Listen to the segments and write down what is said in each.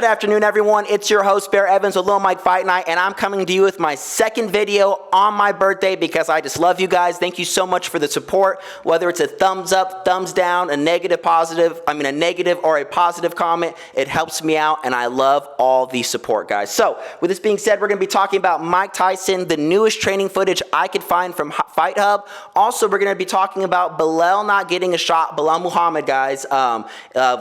Good afternoon, everyone. It's your host, Bear Evans with Little Mike Fight Night, and I'm coming to you with my second video on my birthday because I just love you guys. Thank you so much for the support, whether it's a thumbs up, thumbs down, a negative or a positive comment. It helps me out, and I love all the support, guys. So, with this being said, we're going to be talking about Mike Tyson, the newest training footage I could find from Fight Hub. Also, we're going to be talking about BELAL not getting a shot, BELAL Muhammad, guys,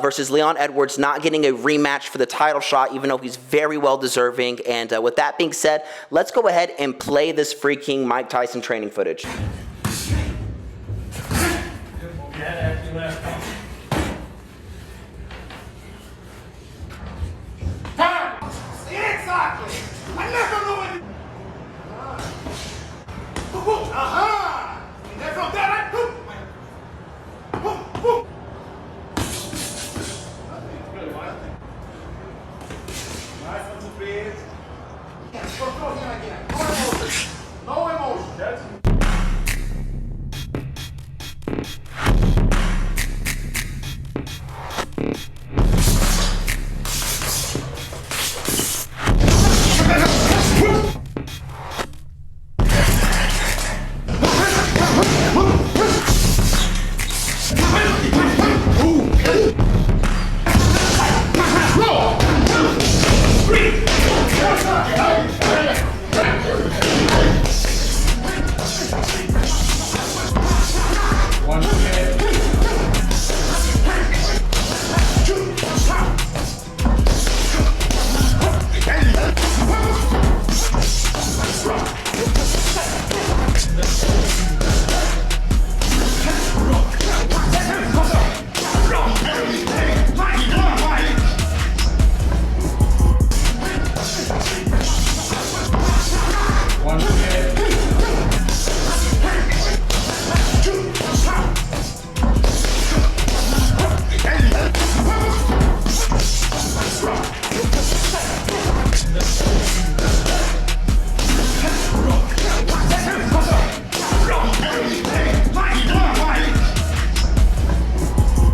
versus Leon Edwards not getting a rematch for the title shot, even though he's very well deserving. And with that being said, let's go ahead and play this freaking Mike Tyson training footage. Exactly. I never know when. Aha! And then from there, nice one, 2 feet. Control him again. No emotion. No emotion. That's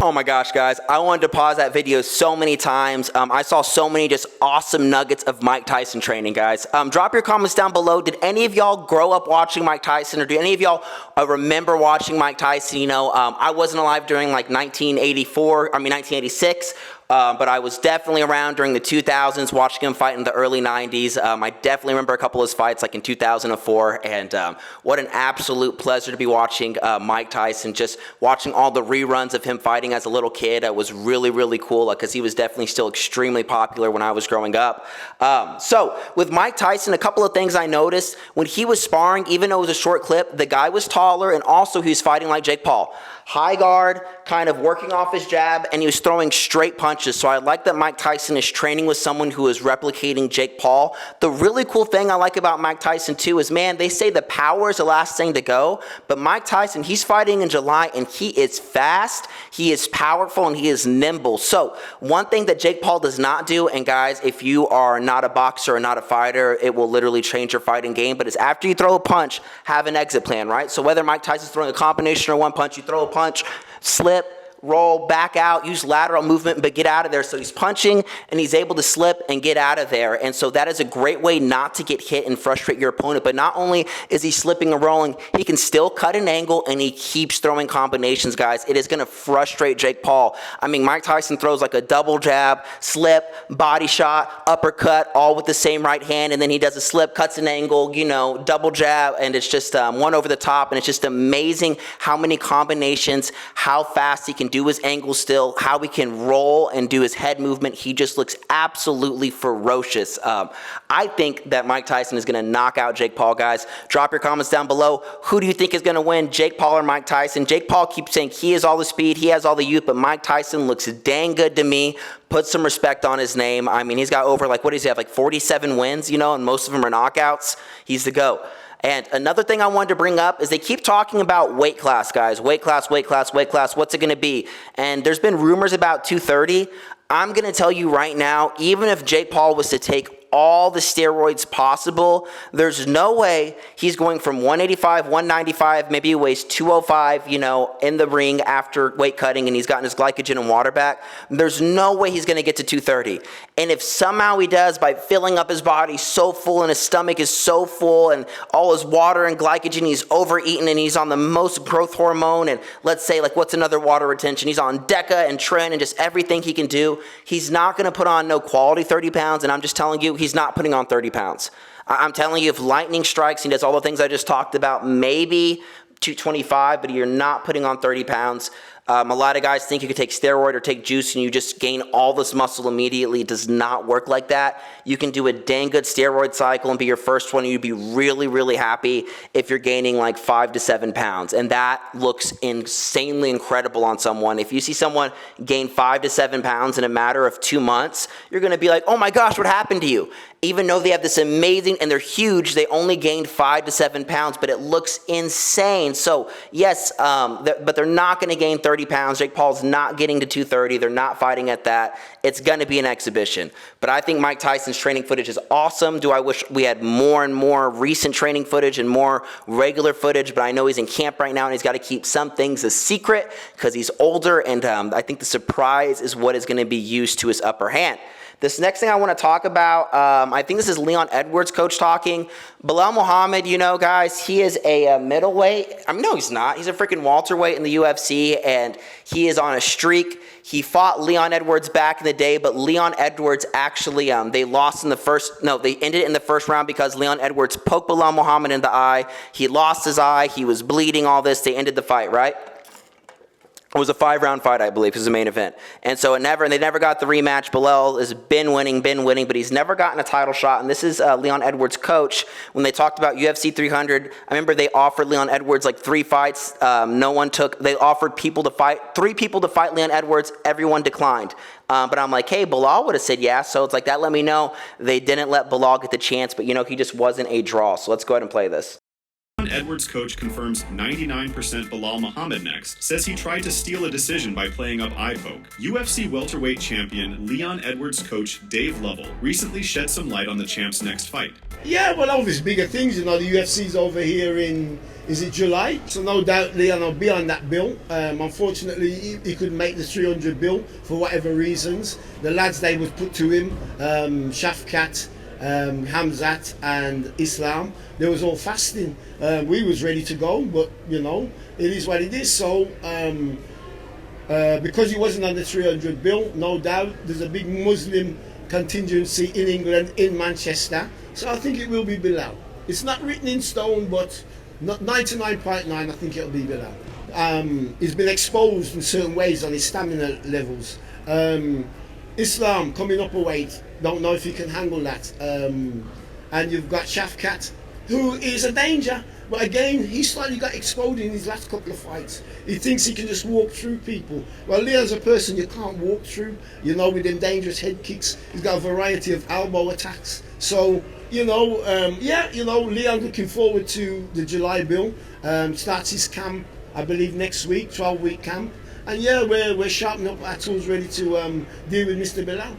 Oh my gosh, guys, I wanted to pause that video so many times. I saw so many just awesome nuggets of Mike Tyson training, guys. Drop your comments down below. Did any of y'all grow up watching Mike Tyson, or do any of y'all remember watching Mike Tyson? You know, I wasn't alive during like 1986. But I was definitely around during the 2000s watching him fight in the early 90s. I definitely remember a couple of his fights like in 2004, and what an absolute pleasure to be watching Mike Tyson, just watching all the reruns of him fighting as a little kid. It was really, really cool because he was definitely still extremely popular when I was growing up. So with Mike Tyson, a couple of things I noticed when he was sparring, even though it was a short clip, the guy was taller, and also he was fighting like Jake Paul. High guard, kind of working off his jab, and he was throwing straight punches. So I like that Mike Tyson is training with someone who is replicating Jake Paul. The really cool thing I like about Mike Tyson too is, man, they say the power is the last thing to go, but Mike Tyson, he's fighting in July, and he is fast, he is powerful, and he is nimble. So one thing that Jake Paul does not do, and guys, if you are not a boxer or not a fighter, it will literally change your fighting game, but it's after you throw a punch, have an exit plan, right? So whether Mike Tyson's throwing a combination or one punch, you throw a punch, slip, roll, back out, use lateral movement, but get out of there. So he's punching, and he's able to slip and get out of there. And so that is a great way not to get hit and frustrate your opponent. But not only is he slipping and rolling, he can still cut an angle, and he keeps throwing combinations, guys. It is going to frustrate Jake Paul. I mean, Mike Tyson throws like a double jab, slip, body shot, uppercut, all with the same right hand, and then he does a slip, cuts an angle, you know, double jab, and it's just one over the top, and it's just amazing how many combinations, how fast he can do his angle still, how he can roll and do his head movement. He just looks absolutely ferocious. I think that Mike Tyson is going to knock out Jake Paul, guys. Drop your comments down below. Who do you think is going to win, Jake Paul or Mike Tyson? Jake Paul keeps saying he has all the speed, he has all the youth, but Mike Tyson looks dang good to me. Put some respect on his name. I mean, he's got over, like, what does he have, like 47 wins, you know, and most of them are knockouts. He's the GOAT. And another thing I wanted to bring up is they keep talking about weight class, guys. Weight class, weight class, weight class. What's it going to be? And there's been rumors about 230. I'm going to tell you right now, even if Jake Paul was to take all the steroids possible, there's no way he's going from 185, 195, maybe he weighs 205, you know, in the ring after weight cutting and he's gotten his glycogen and water back. There's no way he's going to get to 230. And if somehow he does by filling up his body so full and his stomach is so full and all his water and glycogen, he's overeaten and he's on the most growth hormone, and let's say, like, what's another water retention? He's on Deca and Tren and just everything he can do. He's not going to put on no quality 30 pounds, and I'm just telling you, he's not putting on 30 pounds. I'm telling you, if lightning strikes, he does all the things I just talked about, maybe 225, but you're not putting on 30 pounds. A lot of guys think you could take steroid or take juice and you just gain all this muscle immediately. It does not work like that. You can do a dang good steroid cycle and be your first one, and you'd be really, really happy if you're gaining like 5 to 7 pounds. And that looks insanely incredible on someone. If you see someone gain 5 to 7 pounds in a matter of 2 months, you're going to be like, oh my gosh, what happened to you? Even though they have this amazing, and they're huge, they only gained 5 to 7 pounds, but it looks insane. So yes, but they're not going to gain 30 pounds. Jake Paul's not getting to 230. They're not fighting at that. It's going to be an exhibition. But I think Mike Tyson's training footage is awesome. Do I wish we had more and more recent training footage and more regular footage? But I know he's in camp right now, and he's got to keep some things a secret because he's older, and I think the surprise is what is going to be used to his upper hand. This next thing I want to talk about, I think this is Leon Edwards' coach talking. Belal Muhammad, you know, guys, he is a middleweight. I mean, no, he's not. He's a freaking welterweight in the UFC, and he is on a streak. He fought Leon Edwards back in the day, but Leon Edwards actually, they lost in the first, no, they ended it in the first round because Leon Edwards poked Belal Muhammad in the eye. He lost his eye. He was bleeding, all this. They ended the fight, right? It was a 5-round fight, I believe, is the main event. And so they never got the rematch. Belal has been winning, but he's never gotten a title shot. And this is Leon Edwards' coach. When they talked about UFC 300, I remember they offered Leon Edwards like 3 fights. No one took. They offered 3 people to fight Leon Edwards. Everyone declined. But I'm like, hey, Belal would have said yeah. So it's like, that let me know they didn't let Belal get the chance. But, you know, he just wasn't a draw. So let's go ahead and play this. Edwards' coach confirms 99% Belal Muhammad next, says he tried to steal a decision by playing up eye poke. UFC welterweight champion Leon Edwards' coach Dave Lovell recently shed some light on the champ's next fight. Yeah, well, obviously bigger things, you know, the UFC's over here in, is it July? So no doubt Leon will be on that bill. Unfortunately, he couldn't make the 300 bill for whatever reasons. The lads they was put to him, Shafkat, Hamzat and Islam, they was all fasting. We was ready to go, but you know, it is what it is. So because he wasn't on the 300 bill, no doubt there's a big Muslim contingency in England, in Manchester, so I think it will be Belal. It's not written in stone, but 99.9 I think it'll be Belal. He's been exposed in certain ways on his stamina levels. Islam coming up a weight, don't know if he can handle that. And you've got Shafkat, who is a danger, but again, he slightly got exposed in his last couple of fights. He thinks he can just walk through people. Well, Leon's a person you can't walk through, you know, with them dangerous head kicks. He's got a variety of elbow attacks. So, you know, yeah, you know, Leon looking forward to the July bill. Starts his camp, I believe, next week, 12-week camp. And yeah, we're sharpening up our tools, ready to deal with Mr. Belal.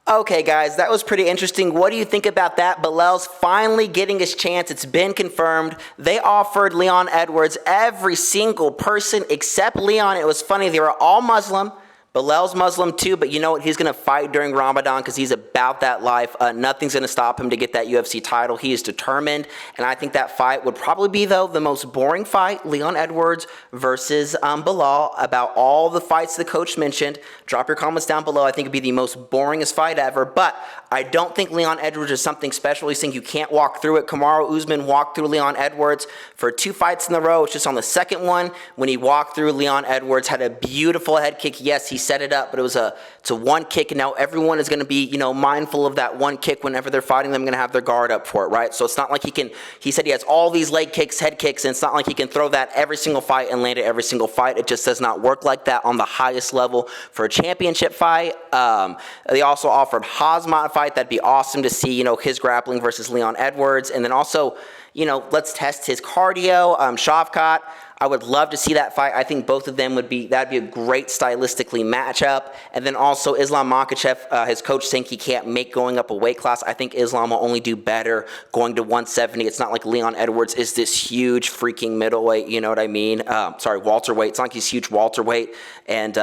Okay, guys, that was pretty interesting. What do you think about that? Belal's finally getting his chance. It's been confirmed. They offered Leon Edwards, every single person except Leon. It was funny. They were all Muslim. Belal's Muslim too, but you know what? He's going to fight during Ramadan because he's about that life. Nothing's going to stop him to get that UFC title. He is determined, and I think that fight would probably be, though, the most boring fight, Leon Edwards versus Belal. About all the fights the coach mentioned, drop your comments down below. I think it'd be the most boringest fight ever, but I don't think Leon Edwards is something special. He's saying you can't walk through it. Kamaru Usman walked through Leon Edwards for 2 fights in a row. It's just on the second one when he walked through, Leon Edwards had a beautiful head kick. Yes, he set it up, but it's a one kick, and now everyone is going to be, you know, mindful of that one kick whenever they're fighting them, going to have their guard up for it, right? So it's not like he said he has all these leg kicks, head kicks, and it's not like he can throw that every single fight and land it every single fight. It just does not work like that on the highest level for a championship fight. They also offered Hazmat fight. That'd be awesome to see, you know, his grappling versus Leon Edwards, and then also, you know, let's test his cardio. Shavkat, I would love to see that fight. I think both of them that'd be a great stylistically matchup. And then also Islam Makhachev, his coach saying he can't make going up a weight class. I think Islam will only do better going to 170. It's not like Leon Edwards is this huge freaking middleweight, you know what I mean? Welterweight. It's not like he's huge welterweight. And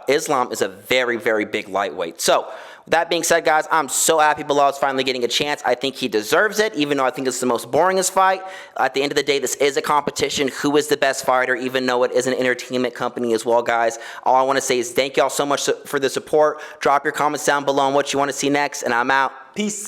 Islam is a very, very big lightweight. So That being said, guys, I'm so happy Belal is finally getting a chance. I think he deserves it, even though I think it's the most boringest fight. At the end of the day, this is a competition. Who is the best fighter, even though it is an entertainment company as well, guys. All I want to say is thank y'all so much for the support. Drop your comments down below on what you want to see next, and I'm out. Peace.